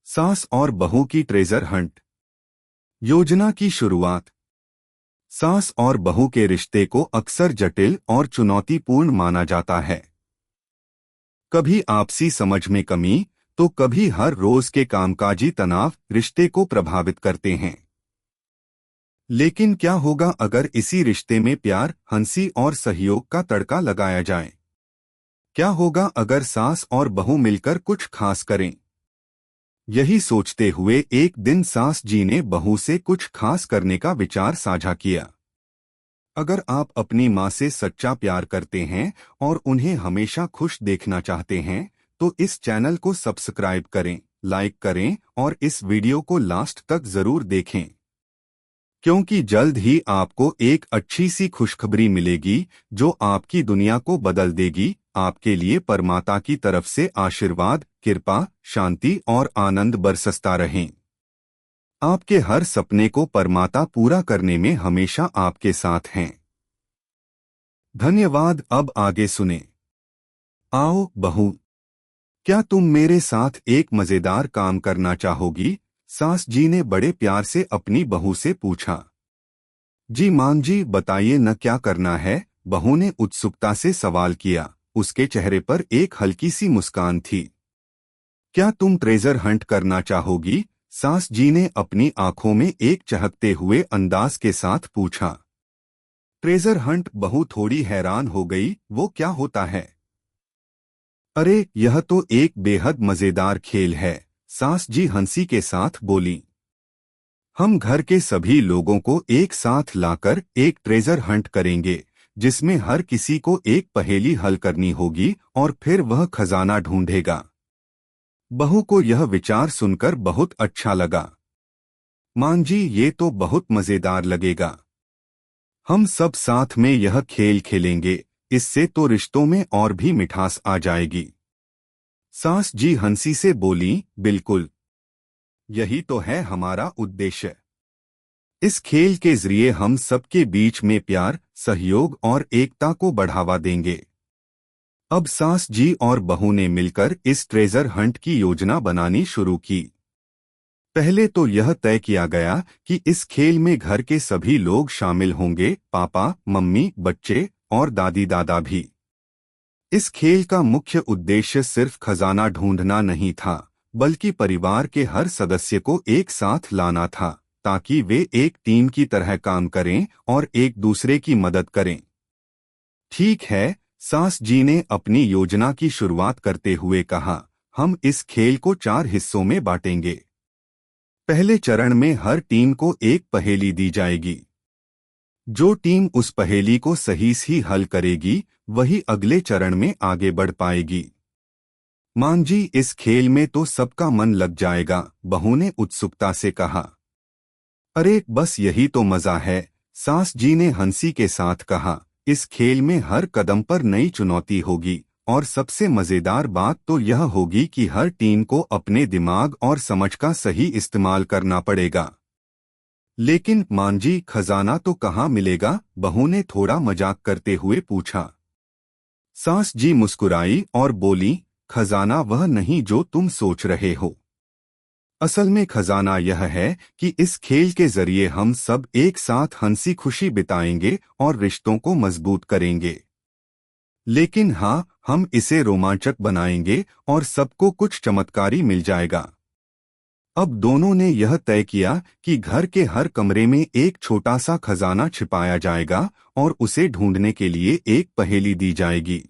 सास और बहू की ट्रेजर हंट योजना की शुरुआत। सास और बहू के रिश्ते को अक्सर जटिल और चुनौतीपूर्ण माना जाता है। कभी आपसी समझ में कमी तो कभी हर रोज के कामकाजी तनाव रिश्ते को प्रभावित करते हैं। लेकिन क्या होगा अगर इसी रिश्ते में प्यार, हंसी और सहयोग का तड़का लगाया जाए? क्या होगा अगर सास और बहू मिलकर कुछ खास करें? यही सोचते हुए एक दिन सास जी ने बहू से कुछ खास करने का विचार साझा किया। अगर आप अपनी माँ से सच्चा प्यार करते हैं और उन्हें हमेशा खुश देखना चाहते हैं तो इस चैनल को सब्सक्राइब करें, लाइक करें और इस वीडियो को लास्ट तक जरूर देखें, क्योंकि जल्द ही आपको एक अच्छी सी खुशखबरी मिलेगी जो आपकी दुनिया को बदल देगी। आपके लिए परमात्मा की तरफ से आशीर्वाद, कृपा, शांति और आनंद बरसता रहें। आपके हर सपने को परमात्मा पूरा करने में हमेशा आपके साथ हैं। धन्यवाद। अब आगे सुने। आओ बहू, क्या तुम मेरे साथ एक मजेदार काम करना चाहोगी? सास जी ने बड़े प्यार से अपनी बहू से पूछा। जी मां जी, बताइए न क्या करना है? बहू ने उत्सुकता से सवाल किया। उसके चेहरे पर एक हल्की सी मुस्कान थी। क्या तुम ट्रेजर हंट करना चाहोगी? सास जी ने अपनी आंखों में एक चहकते हुए अंदाज के साथ पूछा। Treasure Hunt? बहू थोड़ी हैरान हो गई। वो क्या होता है? अरे यह तो एक बेहद मजेदार खेल है, सास जी हंसी के साथ बोली। हम घर के सभी लोगों को एक साथ लाकर एक ट्रेजर हंट करेंगे जिसमें हर किसी को एक पहेली हल करनी होगी और फिर वह खजाना ढूंढेगा। बहू को यह विचार सुनकर बहुत अच्छा लगा। मां जी, ये तो बहुत मजेदार लगेगा। हम सब साथ में यह खेल खेलेंगे, इससे तो रिश्तों में और भी मिठास आ जाएगी। सास जी हंसी से बोली, बिल्कुल, यही तो है हमारा उद्देश्य। इस खेल के जरिए हम सबके बीच में प्यार, सहयोग और एकता को बढ़ावा देंगे। अब सास जी और बहू ने मिलकर इस ट्रेजर हंट की योजना बनानी शुरू की। पहले तो यह तय किया गया कि इस खेल में घर के सभी लोग शामिल होंगे, पापा, मम्मी, बच्चे और दादी दादा भी। इस खेल का मुख्य उद्देश्य सिर्फ खजाना ढूंढना नहीं था, बल्कि परिवार के हर सदस्य को एक साथ लाना था ताकि वे एक टीम की तरह काम करें और एक दूसरे की मदद करें। ठीक है, सास जी ने अपनी योजना की शुरुआत करते हुए कहा, हम इस खेल को 4 हिस्सों में बांटेंगे। पहले चरण में हर टीम को एक पहेली दी जाएगी। जो टीम उस पहेली को सही से हल करेगी वही अगले चरण में आगे बढ़ पाएगी। मां जी, इस खेल में तो सबका मन लग जाएगा, बहू ने उत्सुकता से कहा। अरे बस यही तो मजा है, सास जी ने हंसी के साथ कहा। इस खेल में हर कदम पर नई चुनौती होगी और सबसे मजेदार बात तो यह होगी कि हर टीम को अपने दिमाग और समझ का सही इस्तेमाल करना पड़ेगा। लेकिन मां जी, खजाना तो कहाँ मिलेगा? बहू ने थोड़ा मजाक करते हुए पूछा। सास जी मुस्कुराई और बोली, खजाना वह नहीं जो तुम सोच रहे हो। असल में खजाना यह है कि इस खेल के जरिए हम सब एक साथ हंसी खुशी बिताएंगे और रिश्तों को मजबूत करेंगे। लेकिन हाँ, हम इसे रोमांचक बनाएंगे और सबको कुछ चमत्कारी मिल जाएगा। अब दोनों ने यह तय किया कि घर के हर कमरे में एक छोटा सा खजाना छिपाया जाएगा और उसे ढूंढने के लिए एक पहेली दी जाएगी।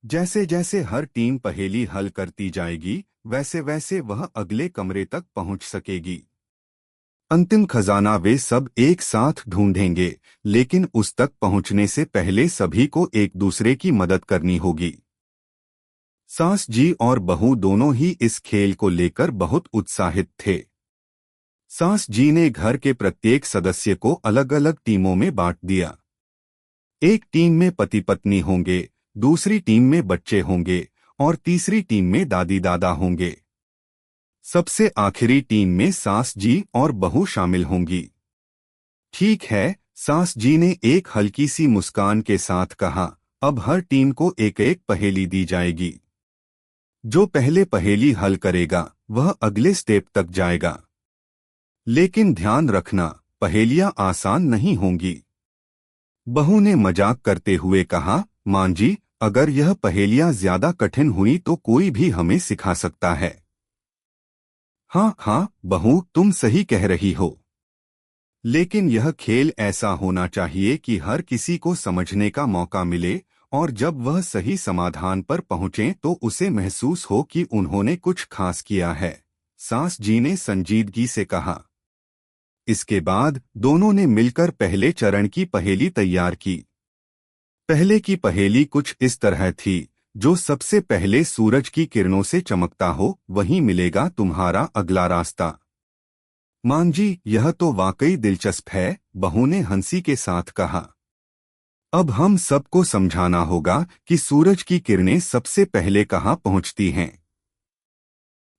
जैसे जैसे हर टीम पहेली हल करती जाएगी वैसे वैसे वह अगले कमरे तक पहुंच सकेगी। अंतिम खजाना वे सब एक साथ ढूंढेंगे, लेकिन उस तक पहुंचने से पहले सभी को एक दूसरे की मदद करनी होगी। सास जी और बहू दोनों ही इस खेल को लेकर बहुत उत्साहित थे। सास जी ने घर के प्रत्येक सदस्य को अलग अलग टीमों में बांट दिया। एक टीम में पति पत्नी होंगे, दूसरी टीम में बच्चे होंगे और तीसरी टीम में दादी दादा होंगे। सबसे आखिरी टीम में सास जी और बहू शामिल होंगी। ठीक है, सास जी ने एक हल्की सी मुस्कान के साथ कहा, अब हर टीम को एक एक पहेली दी जाएगी। जो पहले पहेली हल करेगा वह अगले स्टेप तक जाएगा। लेकिन ध्यान रखना, पहेलियां आसान नहीं होंगी। बहू ने मजाक करते हुए कहा, मां जी, अगर यह पहेलियां ज्यादा कठिन हुई तो कोई भी हमें सिखा सकता है। हाँ हाँ बहू, तुम सही कह रही हो। लेकिन यह खेल ऐसा होना चाहिए कि हर किसी को समझने का मौका मिले, और जब वह सही समाधान पर पहुंचे तो उसे महसूस हो कि उन्होंने कुछ खास किया है। सास जी ने संजीदगी से कहा। इसके बाद दोनों ने मिलकर पहले चरण की पहेली तैयार की। पहले की पहेली कुछ इस तरह थी, जो सबसे पहले सूरज की किरणों से चमकता हो वहीं मिलेगा तुम्हारा अगला रास्ता। मां जी, यह तो वाकई दिलचस्प है, बहू ने हंसी के साथ कहा। अब हम सबको समझाना होगा कि सूरज की किरणें सबसे पहले कहाँ पहुंचती हैं।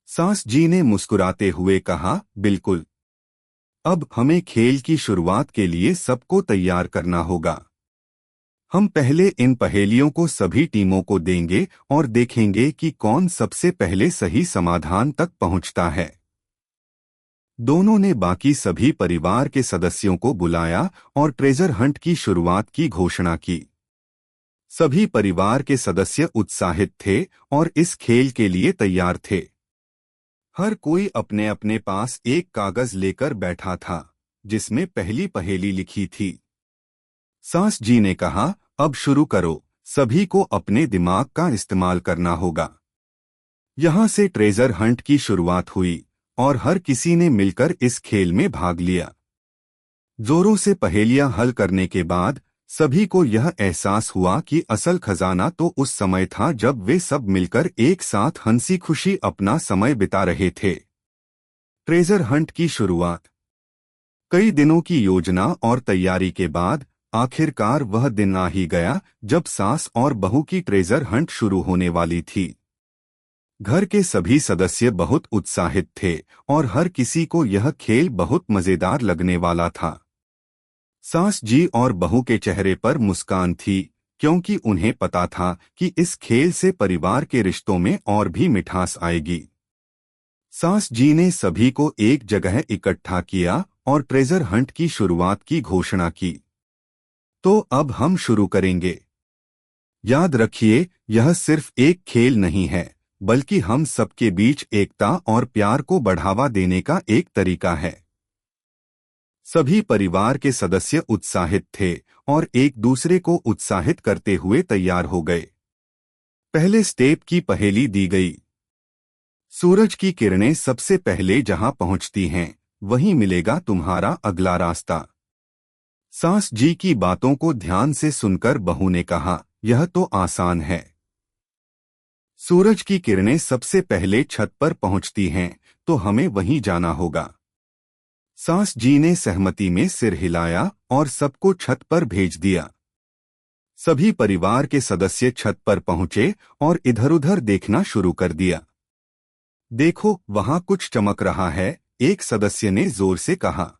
सास जी ने मुस्कुराते हुए कहा, बिल्कुल। अब हमें खेल की शुरुआत के लिए सबको तैयार करना होगा। हम पहले इन पहेलियों को सभी टीमों को देंगे और देखेंगे कि कौन सबसे पहले सही समाधान तक पहुंचता है। दोनों ने बाकी सभी परिवार के सदस्यों को बुलाया और ट्रेजर हंट की शुरुआत की घोषणा की। सभी परिवार के सदस्य उत्साहित थे और इस खेल के लिए तैयार थे। हर कोई अपने अपने पास एक कागज लेकर बैठा था, जिसमें पहली पहेली लिखी थी। सास जी ने कहा, अब शुरू करो, सभी को अपने दिमाग का इस्तेमाल करना होगा। यहाँ से ट्रेजर हंट की शुरुआत हुई और हर किसी ने मिलकर इस खेल में भाग लिया। जोरों से पहेलियां हल करने के बाद सभी को यह एहसास हुआ कि असल खजाना तो उस समय था जब वे सब मिलकर एक साथ हंसी खुशी अपना समय बिता रहे थे। ट्रेजर हंट की शुरुआत। कई दिनों की योजना और तैयारी के बाद आखिरकार वह दिन आ ही गया जब सास और बहू की ट्रेजर हंट शुरू होने वाली थी। घर के सभी सदस्य बहुत उत्साहित थे और हर किसी को यह खेल बहुत मजेदार लगने वाला था। सास जी और बहू के चेहरे पर मुस्कान थी, क्योंकि उन्हें पता था कि इस खेल से परिवार के रिश्तों में और भी मिठास आएगी। सास जी ने सभी को एक जगह इकट्ठा किया और ट्रेजर हंट की शुरुआत की घोषणा की। तो अब हम शुरू करेंगे। याद रखिए, यह सिर्फ एक खेल नहीं है, बल्कि हम सबके बीच एकता और प्यार को बढ़ावा देने का एक तरीका है। सभी परिवार के सदस्य उत्साहित थे और एक दूसरे को उत्साहित करते हुए तैयार हो गए। पहले स्टेप की पहेली दी गई। सूरज की किरणें सबसे पहले जहां पहुंचती हैं, वहीं मिलेगा तुम्हारा अगला रास्ता। सास जी की बातों को ध्यान से सुनकर बहू ने कहा, यह तो आसान है। सूरज की किरणें सबसे पहले छत पर पहुंचती हैं, तो हमें वहीं जाना होगा। सास जी ने सहमति में सिर हिलाया और सबको छत पर भेज दिया। सभी परिवार के सदस्य छत पर पहुंचे और इधर-उधर देखना शुरू कर दिया। देखो, वहां कुछ चमक रहा है, एक सदस्य ने जोर से कहा।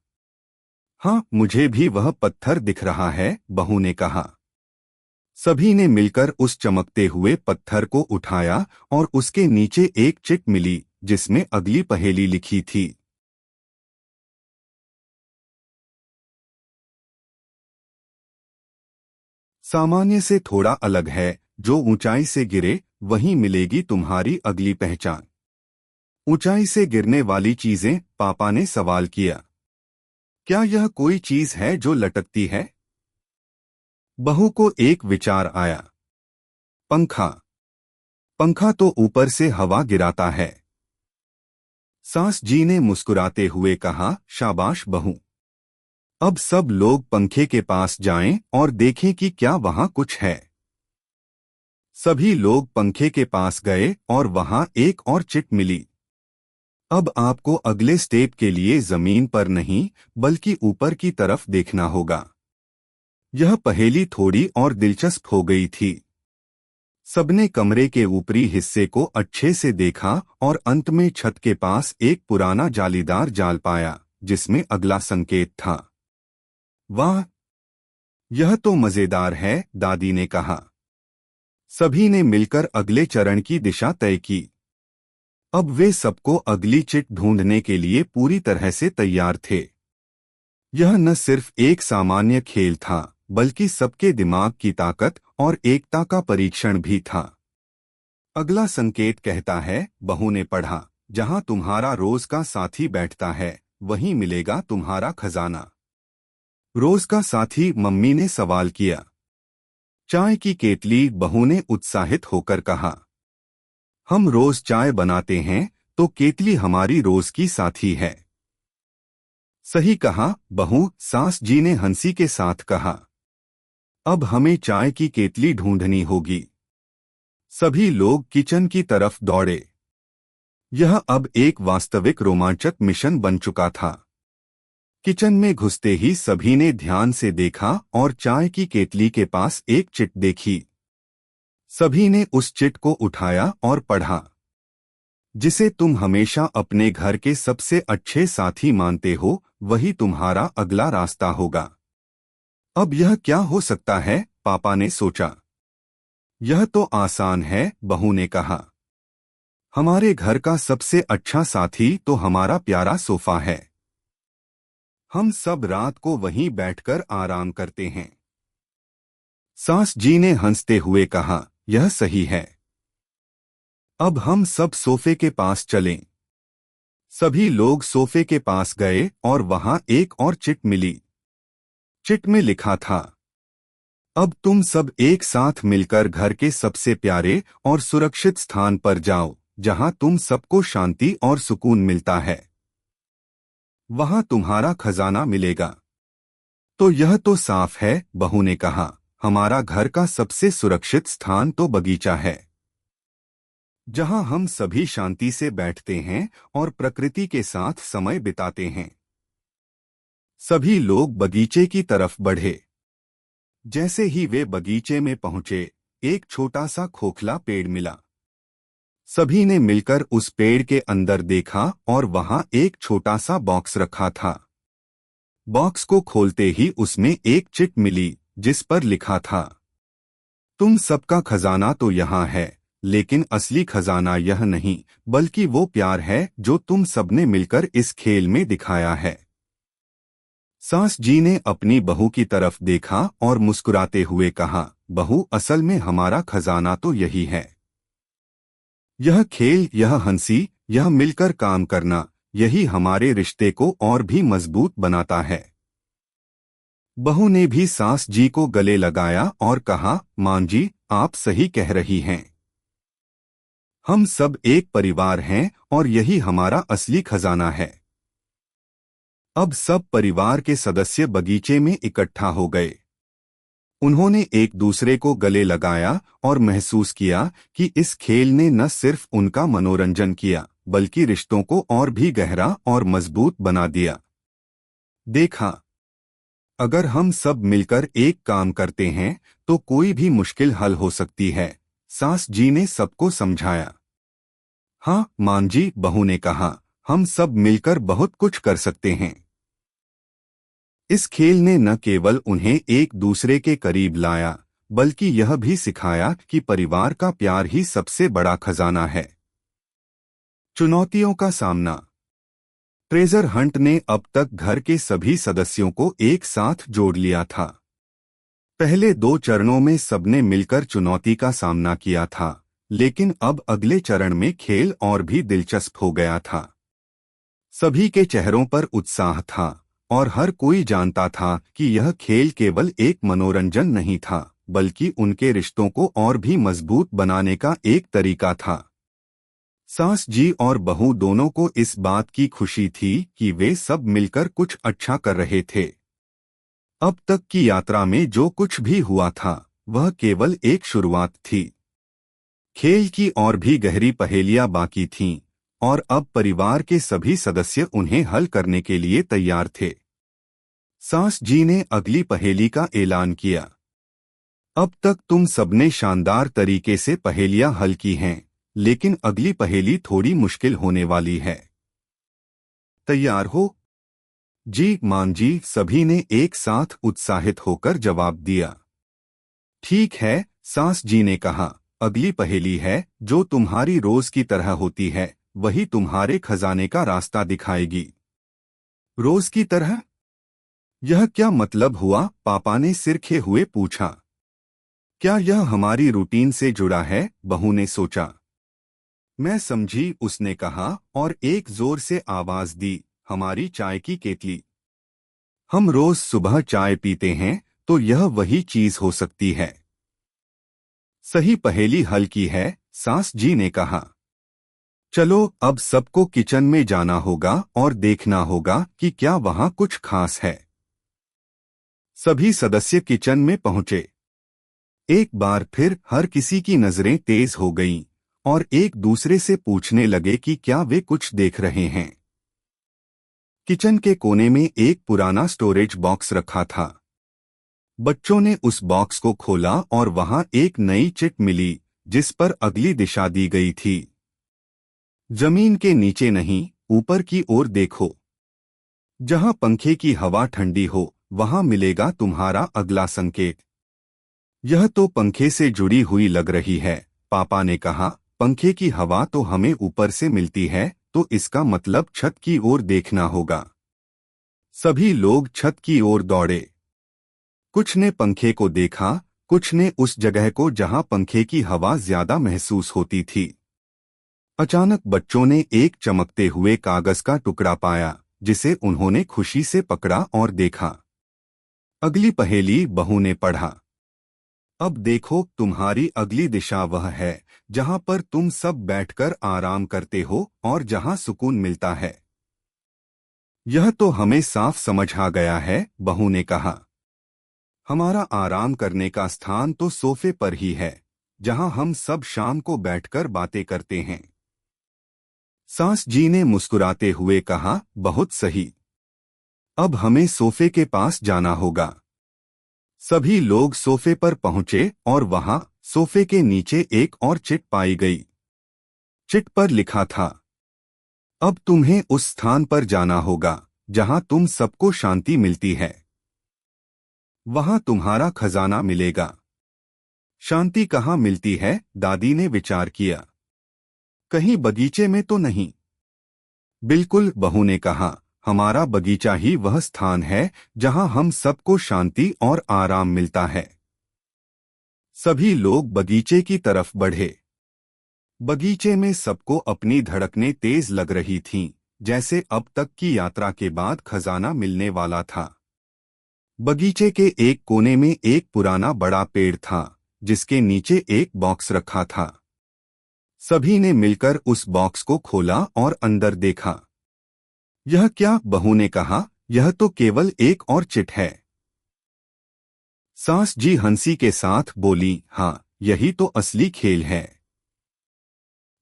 हाँ, मुझे भी वह पत्थर दिख रहा है, बहू ने कहा। सभी ने मिलकर उस चमकते हुए पत्थर को उठाया और उसके नीचे एक चिट मिली, जिसमें अगली पहेली लिखी थी। सामान्य से थोड़ा अलग है, जो ऊंचाई से गिरे वहीं मिलेगी तुम्हारी अगली पहचान। ऊंचाई से गिरने वाली चीजें, पापा ने सवाल किया। क्या यह कोई चीज है जो लटकती है? बहू को एक विचार आया। पंखा। पंखा तो ऊपर से हवा गिराता है। सास जी ने मुस्कुराते हुए कहा, शाबाश बहू। अब सब लोग पंखे के पास जाएं और देखें कि क्या वहां कुछ है। सभी लोग पंखे के पास गए और वहां एक और चिट मिली। अब आपको अगले स्टेप के लिए जमीन पर नहीं, बल्कि ऊपर की तरफ देखना होगा। यह पहेली थोड़ी और दिलचस्प हो गई थी। सबने कमरे के ऊपरी हिस्से को अच्छे से देखा और अंत में छत के पास एक पुराना जालीदार जाल पाया, जिसमें अगला संकेत था। वाह, यह तो मजेदार है, दादी ने कहा। सभी ने मिलकर अगले चरण की दिशा तय की। अब वे सबको अगली चिट ढूंढने के लिए पूरी तरह से तैयार थे। यह न सिर्फ एक सामान्य खेल था, बल्कि सबके दिमाग की ताकत और एकता का परीक्षण भी था। अगला संकेत कहता है, बहू ने पढ़ा, जहां तुम्हारा रोज का साथी बैठता है, वहीं मिलेगा तुम्हारा खजाना। रोज का साथी, मम्मी ने सवाल किया। चाय की केतली, बहू ने उत्साहित होकर कहा। हम रोज चाय बनाते हैं, तो केतली हमारी रोज की साथी है। सही कहा, बहू, सास जी ने हंसी के साथ कहा। अब हमें चाय की केतली ढूंढनी होगी। सभी लोग किचन की तरफ दौड़े। यह अब एक वास्तविक रोमांचक मिशन बन चुका था। किचन में घुसते ही सभी ने ध्यान से देखा और चाय की केतली के पास एक चिट देखी। सभी ने उस चिट को उठाया और पढ़ा। जिसे तुम हमेशा अपने घर के सबसे अच्छे साथी मानते हो, वही तुम्हारा अगला रास्ता होगा। अब यह क्या हो सकता है, पापा ने सोचा। यह तो आसान है, बहू ने कहा। हमारे घर का सबसे अच्छा साथी तो हमारा प्यारा सोफा है। हम सब रात को वहीं बैठकर आराम करते हैं। सास जी ने हंसते हुए कहा, यह सही है। अब हम सब सोफे के पास चलें। सभी लोग सोफे के पास गए और वहां एक और चिट मिली। चिट में लिखा था, अब तुम सब एक साथ मिलकर घर के सबसे प्यारे और सुरक्षित स्थान पर जाओ, जहां तुम सबको शांति और सुकून मिलता है। वहां तुम्हारा खजाना मिलेगा। तो यह तो साफ है, बहू ने कहा। हमारा घर का सबसे सुरक्षित स्थान तो बगीचा है, जहां हम सभी शांति से बैठते हैं और प्रकृति के साथ समय बिताते हैं। सभी लोग बगीचे की तरफ बढ़े। जैसे ही वे बगीचे में पहुंचे, एक छोटा सा खोखला पेड़ मिला। सभी ने मिलकर उस पेड़ के अंदर देखा और वहां एक छोटा सा बॉक्स रखा था। बॉक्स को खोलते ही उसमें एक चिट मिली, जिस पर लिखा था, तुम सबका खजाना तो यहाँ है, लेकिन असली खजाना यह नहीं, बल्कि वो प्यार है जो तुम सबने मिलकर इस खेल में दिखाया है। सास जी ने अपनी बहू की तरफ देखा और मुस्कुराते हुए कहा, बहू, असल में हमारा खजाना तो यही है। यह खेल, यह हंसी, यह मिलकर काम करना, यही हमारे रिश्ते को और भी मजबूत बनाता है। बहू ने भी सास जी को गले लगाया और कहा, मां जी, आप सही कह रही हैं। हम सब एक परिवार हैं और यही हमारा असली खजाना है। अब सब परिवार के सदस्य बगीचे में इकट्ठा हो गए। उन्होंने एक दूसरे को गले लगाया और महसूस किया कि इस खेल ने न सिर्फ उनका मनोरंजन किया, बल्कि रिश्तों को और भी गहरा और मजबूत बना दिया। देखा, अगर हम सब मिलकर एक काम करते हैं, तो कोई भी मुश्किल हल हो सकती है, सास जी ने सबको समझाया। हाँ मां जी, बहू ने कहा, हम सब मिलकर बहुत कुछ कर सकते हैं। इस खेल ने न केवल उन्हें एक दूसरे के करीब लाया, बल्कि यह भी सिखाया कि परिवार का प्यार ही सबसे बड़ा खजाना है। चुनौतियों का सामना। ट्रेजर हंट ने अब तक घर के सभी सदस्यों को एक साथ जोड़ लिया था। पहले 2 चरणों में सबने मिलकर चुनौती का सामना किया था, लेकिन अब अगले चरण में खेल और भी दिलचस्प हो गया था। सभी के चेहरों पर उत्साह था और हर कोई जानता था कि यह खेल केवल एक मनोरंजन नहीं था, बल्कि उनके रिश्तों को और भी मजबूत बनाने का एक तरीका था। सास जी और बहू दोनों को इस बात की खुशी थी कि वे सब मिलकर कुछ अच्छा कर रहे थे। अब तक की यात्रा में जो कुछ भी हुआ था, वह केवल एक शुरुआत थी। खेल की और भी गहरी पहेलियां बाकी थीं, और अब परिवार के सभी सदस्य उन्हें हल करने के लिए तैयार थे। सास जी ने अगली पहेली का ऐलान किया। अब तक तुम सबने शानदार तरीके से पहेलियां हल की हैं, लेकिन अगली पहेली थोड़ी मुश्किल होने वाली है। तैयार हो? जी मां जी, सभी ने एक साथ उत्साहित होकर जवाब दिया। ठीक है, सास जी ने कहा, अगली पहेली है जो तुम्हारी रोज की तरह होती है, वही तुम्हारे खजाने का रास्ता दिखाएगी। रोज की तरह। यह क्या मतलब हुआ? पापा ने सिर खे हुए पूछा। क्या यह हमारी रूटीन से जुड़ा है? बहू ने सोचा। मैं समझी, उसने कहा और एक जोर से आवाज दी, हमारी चाय की केतली। हम रोज सुबह चाय पीते हैं, तो यह वही चीज हो सकती है। सही पहेली हल की है, सास जी ने कहा। चलो अब सबको किचन में जाना होगा और देखना होगा कि क्या वहां कुछ खास है। सभी सदस्य किचन में पहुंचे। एक बार फिर हर किसी की नजरें तेज हो गईं और एक दूसरे से पूछने लगे कि क्या वे कुछ देख रहे हैं। किचन के कोने में एक पुराना स्टोरेज बॉक्स रखा था। बच्चों ने उस बॉक्स को खोला और वहां एक नई चिट मिली, जिस पर अगली दिशा दी गई थी। जमीन के नीचे नहीं, ऊपर की ओर देखो। जहां पंखे की हवा ठंडी हो, वहां मिलेगा तुम्हारा अगला संकेत। यह तो पंखे से जुड़ी हुई लग रही है, पापा ने कहा। पंखे की हवा तो हमें ऊपर से मिलती है, तो इसका मतलब छत की ओर देखना होगा। सभी लोग छत की ओर दौड़े। कुछ ने पंखे को देखा, कुछ ने उस जगह को जहां पंखे की हवा ज्यादा महसूस होती थी। अचानक बच्चों ने एक चमकते हुए कागज का टुकड़ा पाया, जिसे उन्होंने खुशी से पकड़ा और देखा। अगली पहेली बहू ने पढ़ा। अब देखो, तुम्हारी अगली दिशा वह है जहां पर तुम सब बैठकर आराम करते हो और जहां सुकून मिलता है। यह तो हमें साफ समझ आ गया है, बहू ने कहा। हमारा आराम करने का स्थान तो सोफे पर ही है, जहां हम सब शाम को बैठकर बातें करते हैं। सास जी ने मुस्कुराते हुए कहा, बहुत सही। अब हमें सोफे के पास जाना होगा। सभी लोग सोफे पर पहुंचे और वहां सोफे के नीचे एक और चिट पाई गई। चिट पर लिखा था, अब तुम्हें उस स्थान पर जाना होगा जहां तुम सबको शांति मिलती है। वहां तुम्हारा खजाना मिलेगा। शांति कहाँ मिलती है? दादी ने विचार किया। कहीं बगीचे में तो नहीं? बिल्कुल, बहू ने कहा। हमारा बगीचा ही वह स्थान है जहां हम सबको शांति और आराम मिलता है। सभी लोग बगीचे की तरफ बढ़े। बगीचे में सबको अपनी धड़कनें तेज लग रही थीं, जैसे अब तक की यात्रा के बाद खजाना मिलने वाला था। बगीचे के एक कोने में एक पुराना बड़ा पेड़ था, जिसके नीचे एक बॉक्स रखा था। सभी ने मिलकर उस बॉक्स को खोला और अंदर देखा। यह क्या? बहू ने कहा। यह तो केवल एक और चिट है। सास जी हंसी के साथ बोली, हाँ, यही तो असली खेल है।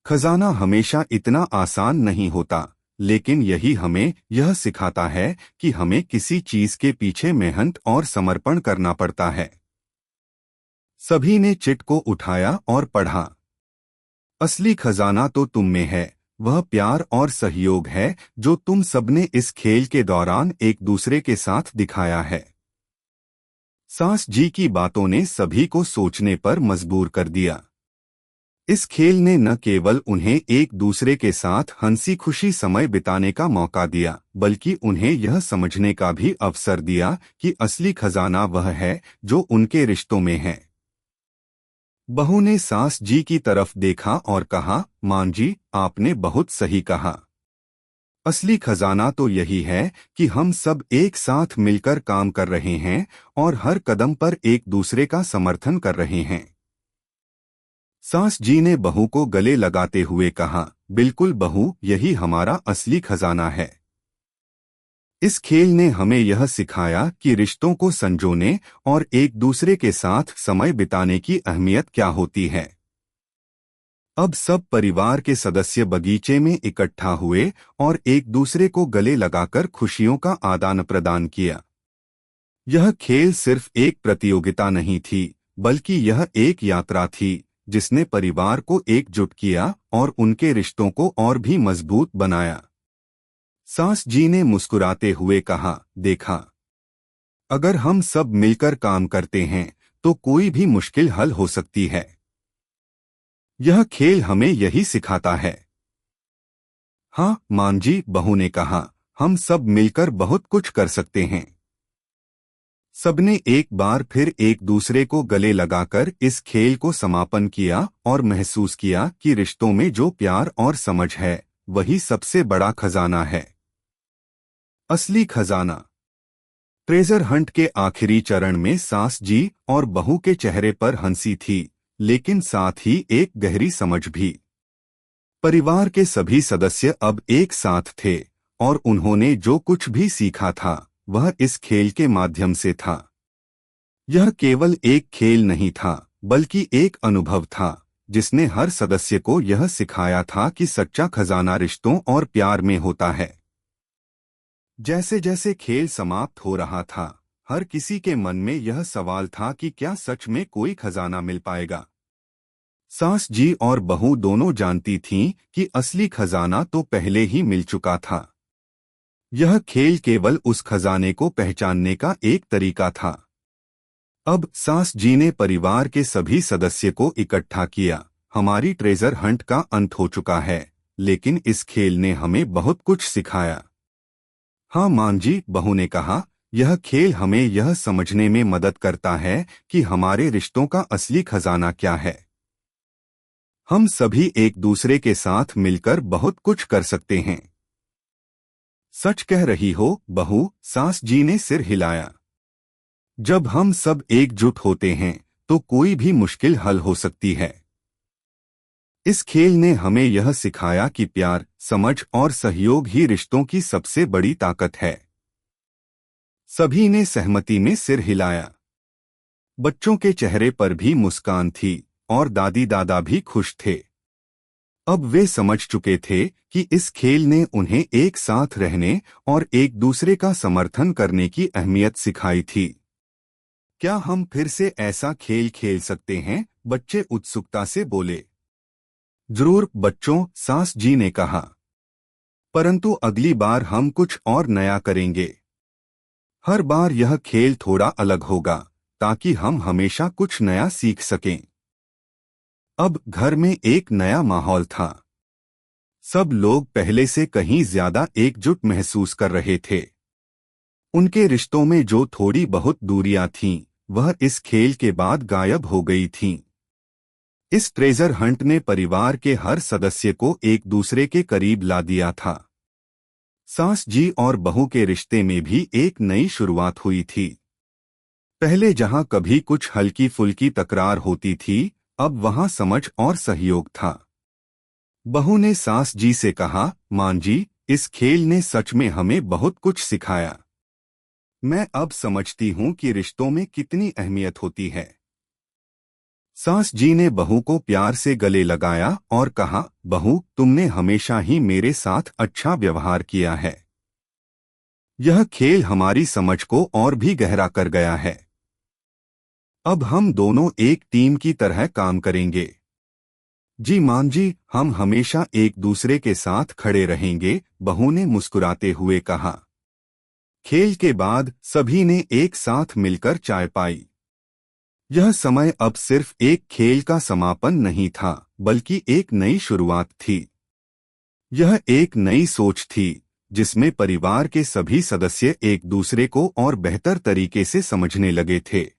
खजाना हमेशा इतना आसान नहीं होता, लेकिन यही हमें यह सिखाता है कि हमें किसी चीज के पीछे मेहनत और समर्पण करना पड़ता है। सभी ने चिट को उठाया और पढ़ा। असली खजाना तो तुम में है, वह प्यार और सहयोग है जो तुम सबने इस खेल के दौरान एक दूसरे के साथ दिखाया है। सास जी की बातों ने सभी को सोचने पर मजबूर कर दिया। इस खेल ने न केवल उन्हें एक दूसरे के साथ हंसी खुशी समय बिताने का मौका दिया, बल्कि उन्हें यह समझने का भी अवसर दिया कि असली खजाना वह है जो उनके रिश्तों में है। बहू ने सास जी की तरफ देखा और कहा, मां जी, आपने बहुत सही कहा। असली खजाना तो यही है कि हम सब एक साथ मिलकर काम कर रहे हैं और हर कदम पर एक दूसरे का समर्थन कर रहे हैं। सास जी ने बहू को गले लगाते हुए कहा, बिल्कुल बहू, यही हमारा असली खजाना है। इस खेल ने हमें यह सिखाया कि रिश्तों को संजोने और एक दूसरे के साथ समय बिताने की अहमियत क्या होती है। अब सब परिवार के सदस्य बगीचे में इकट्ठा हुए और एक दूसरे को गले लगाकर खुशियों का आदान प्रदान किया। यह खेल सिर्फ एक प्रतियोगिता नहीं थी, बल्कि यह एक यात्रा थी जिसने परिवार को एकजुट किया और उनके रिश्तों को और भी मजबूत बनाया। सास जी ने मुस्कुराते हुए कहा, देखा, अगर हम सब मिलकर काम करते हैं तो कोई भी मुश्किल हल हो सकती है। यह खेल हमें यही सिखाता है। हाँ मांझी, बहू ने कहा, हम सब मिलकर बहुत कुछ कर सकते हैं। सबने एक बार फिर एक दूसरे को गले लगाकर इस खेल को समापन किया और महसूस किया कि रिश्तों में जो प्यार और समझ है वही सबसे बड़ा खजाना है। असली खजाना। ट्रेजर हंट के आखिरी चरण में सास जी और बहू के चेहरे पर हंसी थी, लेकिन साथ ही एक गहरी समझ भी। परिवार के सभी सदस्य अब एक साथ थे और उन्होंने जो कुछ भी सीखा था वह इस खेल के माध्यम से था। यह केवल एक खेल नहीं था, बल्कि एक अनुभव था जिसने हर सदस्य को यह सिखाया था कि सच्चा खजाना रिश्तों और प्यार में होता है। जैसे जैसे खेल समाप्त हो रहा था, हर किसी के मन में यह सवाल था कि क्या सच में कोई खजाना मिल पाएगा। सास जी और बहू दोनों जानती थीं कि असली खजाना तो पहले ही मिल चुका था। यह खेल केवल उस खजाने को पहचानने का एक तरीका था। अब सास जी ने परिवार के सभी सदस्य को इकट्ठा किया। हमारी ट्रेजर हंट का अंत हो चुका है, लेकिन इस खेल ने हमें बहुत कुछ सिखाया। हाँ मांझी, बहू ने कहा, यह खेल हमें यह समझने में मदद करता है कि हमारे रिश्तों का असली खजाना क्या है। हम सभी एक दूसरे के साथ मिलकर बहुत कुछ कर सकते हैं। सच कह रही हो बहू, सास जी ने सिर हिलाया। जब हम सब एकजुट होते हैं तो कोई भी मुश्किल हल हो सकती है। इस खेल ने हमें यह सिखाया कि प्यार, समझ और सहयोग ही रिश्तों की सबसे बड़ी ताकत है। सभी ने सहमति में सिर हिलाया। बच्चों के चेहरे पर भी मुस्कान थी और दादी दादा भी खुश थे। अब वे समझ चुके थे कि इस खेल ने उन्हें एक साथ रहने और एक दूसरे का समर्थन करने की अहमियत सिखाई थी। क्या हम फिर से ऐसा खेल खेल सकते हैं? बच्चे उत्सुकता से बोले। जरूर बच्चों, सास जी ने कहा। परंतु अगली बार हम कुछ और नया करेंगे। हर बार यह खेल थोड़ा अलग होगा, ताकि हम हमेशा कुछ नया सीख सकें। अब घर में एक नया माहौल था। सब लोग पहले से कहीं ज्यादा एकजुट महसूस कर रहे थे। उनके रिश्तों में जो थोड़ी बहुत दूरियां थीं, वह इस खेल के बाद गायब हो गई थीं। इस ट्रेजर हंट ने परिवार के हर सदस्य को एक दूसरे के करीब ला दिया था। सास जी और बहू के रिश्ते में भी एक नई शुरुआत हुई थी। पहले जहां कभी कुछ हल्की फुल्की तकरार होती थी, अब वहां समझ और सहयोग था। बहू ने सास जी से कहा, मां जी, इस खेल ने सच में हमें बहुत कुछ सिखाया। मैं अब समझती हूँ कि रिश्तों में कितनी अहमियत होती है। सास जी ने बहू को प्यार से गले लगाया और कहा, बहू, तुमने हमेशा ही मेरे साथ अच्छा व्यवहार किया है। यह खेल हमारी समझ को और भी गहरा कर गया है। अब हम दोनों एक टीम की तरह काम करेंगे। जी मां जी, हम हमेशा एक दूसरे के साथ खड़े रहेंगे, बहू ने मुस्कुराते हुए कहा। खेल के बाद सभी ने एक साथ मिलकर चाय पाई। यह समय अब सिर्फ एक खेल का समापन नहीं था, बल्कि एक नई शुरुआत थी। यह एक नई सोच थी, जिसमें परिवार के सभी सदस्य एक दूसरे को और बेहतर तरीके से समझने लगे थे।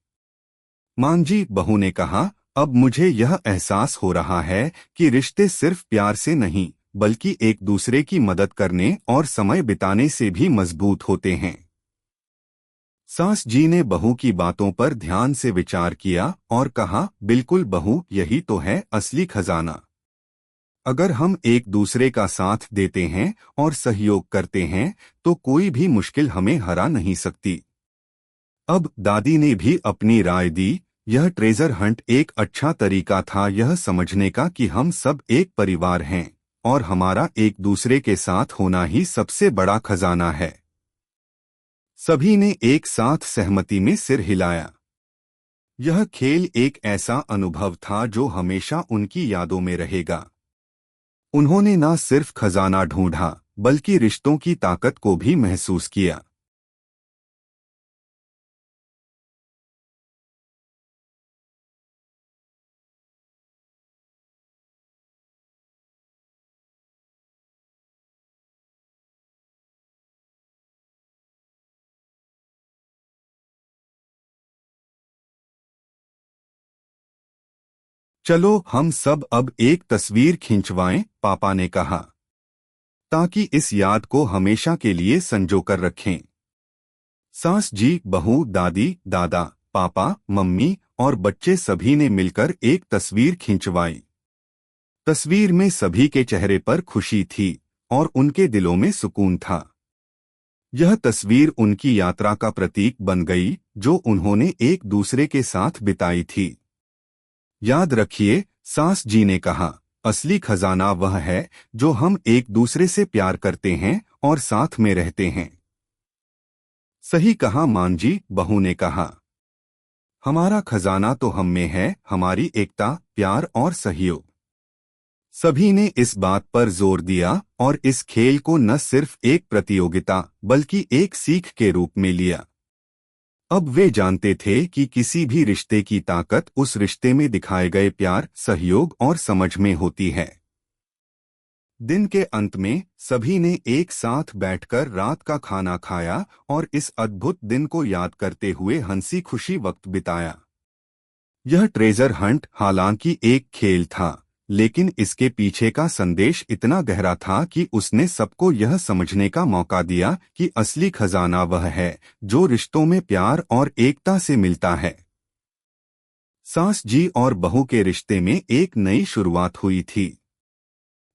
मां जी, बहू ने कहा, अब मुझे यह एहसास हो रहा है कि रिश्ते सिर्फ प्यार से नहीं, बल्कि एक दूसरे की मदद करने और समय बिताने से भी मजबूत होते हैं। सास जी ने बहू की बातों पर ध्यान से विचार किया और कहा, बिल्कुल बहू, यही तो है असली खजाना। अगर हम एक दूसरे का साथ देते हैं और सहयोग करते हैं, तो कोई भी मुश्किल हमें हरा नहीं सकती। अब दादी ने भी अपनी राय दी। यह ट्रेजर हंट एक अच्छा तरीका था यह समझने का कि हम सब एक परिवार हैं और हमारा एक दूसरे के साथ होना ही सबसे बड़ा खजाना है। सभी ने एक साथ सहमति में सिर हिलाया। यह खेल एक ऐसा अनुभव था जो हमेशा उनकी यादों में रहेगा। उन्होंने न सिर्फ खजाना ढूंढा, बल्कि रिश्तों की ताकत को भी महसूस किया। चलो हम सब अब एक तस्वीर खिंचवाएं, पापा ने कहा, ताकि इस याद को हमेशा के लिए संजो कर रखें। सास जी, बहू, दादी, दादा, पापा, मम्मी और बच्चे सभी ने मिलकर एक तस्वीर खिंचवाई। तस्वीर में सभी के चेहरे पर खुशी थी और उनके दिलों में सुकून था। यह तस्वीर उनकी यात्रा का प्रतीक बन गई जो उन्होंने एक दूसरे के साथ बिताई थी। याद रखिए, सास जी ने कहा, असली खजाना वह है जो हम एक दूसरे से प्यार करते हैं और साथ में रहते हैं। सही कहा मान जी, बहू ने कहा। हमारा खजाना तो हम में है, हमारी एकता, प्यार और सहयोग। सभी ने इस बात पर जोर दिया और इस खेल को न सिर्फ एक प्रतियोगिता बल्कि एक सीख के रूप में लिया। अब वे जानते थे कि किसी भी रिश्ते की ताकत उस रिश्ते में दिखाए गए प्यार, सहयोग और समझ में होती है। दिन के अंत में सभी ने एक साथ बैठकर रात का खाना खाया और इस अद्भुत दिन को याद करते हुए हंसी खुशी वक्त बिताया। यह ट्रेजर हंट हालांकि एक खेल था, लेकिन इसके पीछे का संदेश इतना गहरा था कि उसने सबको यह समझने का मौका दिया कि असली खजाना वह है जो रिश्तों में प्यार और एकता से मिलता है। सास जी और बहू के रिश्ते में एक नई शुरुआत हुई थी।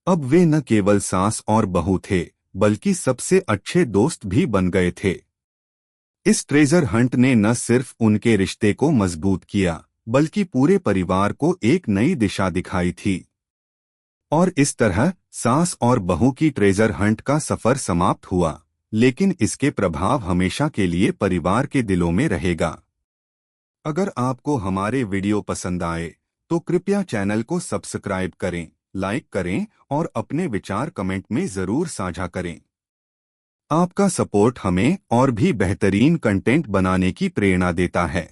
अब वे न केवल सास और बहू थे, बल्कि सबसे अच्छे दोस्त भी बन गए थे। इस ट्रेजर हंट ने न सिर्फ उनके रिश्ते को मजबूत किया, बल्कि पूरे परिवार को एक नई दिशा दिखाई थी। और इस तरह सास और बहू की ट्रेजर हंट का सफर समाप्त हुआ, लेकिन इसके प्रभाव हमेशा के लिए परिवार के दिलों में रहेगा। अगर आपको हमारे वीडियो पसंद आए तो कृपया चैनल को सब्सक्राइब करें, लाइक करें और अपने विचार कमेंट में जरूर साझा करें। आपका सपोर्ट हमें और भी बेहतरीन कंटेंट बनाने की प्रेरणा देता है।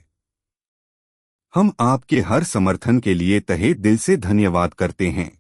हम आपके हर समर्थन के लिए तहे दिल से धन्यवाद करते हैं।